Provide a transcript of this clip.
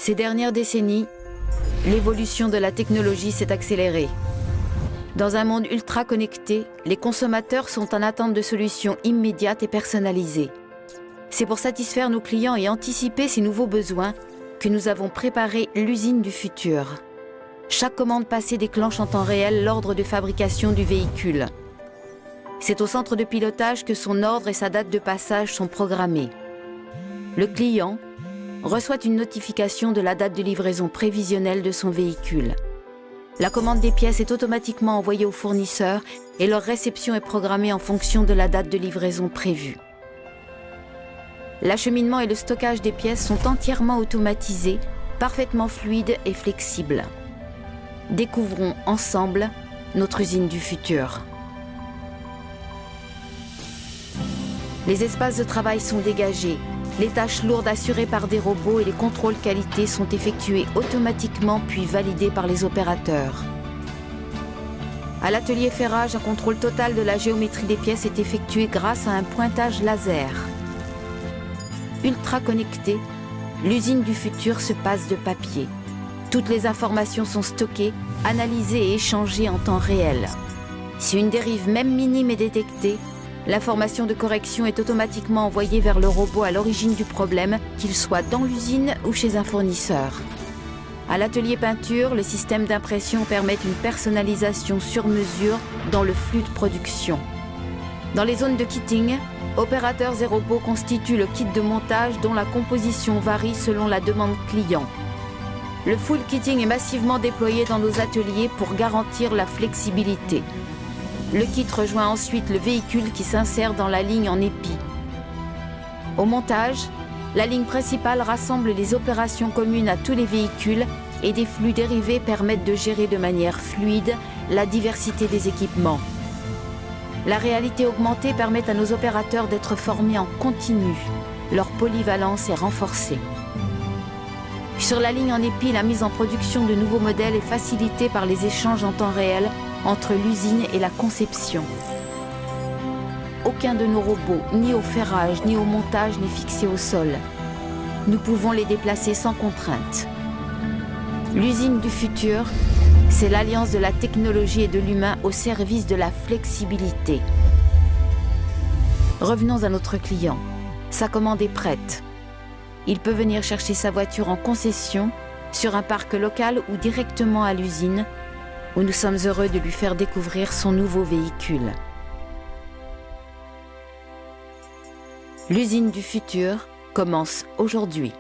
Ces dernières décennies, l'évolution de la technologie s'est accélérée. Dans un monde ultra connecté, les consommateurs sont en attente de solutions immédiates et personnalisées. C'est pour satisfaire nos clients et anticiper ces nouveaux besoins que nous avons préparé l'usine du futur. Chaque commande passée déclenche en temps réel l'ordre de fabrication du véhicule. C'est au centre de pilotage que son ordre et sa date de passage sont programmés. Le client reçoit une notification de la date de livraison prévisionnelle de son véhicule. La commande des pièces est automatiquement envoyée au fournisseur et leur réception est programmée en fonction de la date de livraison prévue. L'acheminement et le stockage des pièces sont entièrement automatisés, parfaitement fluides et flexibles. Découvrons ensemble notre usine du futur. Les espaces de travail sont dégagés, les tâches lourdes assurées par des robots et les contrôles qualité sont effectués automatiquement puis validés par les opérateurs. À l'atelier ferrage, un contrôle total de la géométrie des pièces est effectué grâce à un pointage laser. Ultra connectée, l'usine du futur se passe de papier. Toutes les informations sont stockées, analysées et échangées en temps réel. Si une dérive même minime est détectée, l'information de correction est automatiquement envoyée vers le robot à l'origine du problème, qu'il soit dans l'usine ou chez un fournisseur. À l'atelier peinture, le système d'impression permet une personnalisation sur mesure dans le flux de production. Dans les zones de kitting, opérateurs et robots constituent le kit de montage dont la composition varie selon la demande client. Le full kitting est massivement déployé dans nos ateliers pour garantir la flexibilité. Le kit rejoint ensuite le véhicule qui s'insère dans la ligne en épi. Au montage, la ligne principale rassemble les opérations communes à tous les véhicules et des flux dérivés permettent de gérer de manière fluide la diversité des équipements. La réalité augmentée permet à nos opérateurs d'être formés en continu. Leur polyvalence est renforcée. Sur la ligne en épi, la mise en production de nouveaux modèles est facilitée par les échanges en temps réel entre l'usine et la conception. Aucun de nos robots, ni au ferrage, ni au montage, n'est fixé au sol. Nous pouvons les déplacer sans contrainte. L'usine du futur, c'est l'alliance de la technologie et de l'humain au service de la flexibilité. Revenons à notre client. Sa commande est prête. Il peut venir chercher sa voiture en concession, sur un parc local ou directement à l'usine, où nous sommes heureux de lui faire découvrir son nouveau véhicule. L'usine du futur commence aujourd'hui.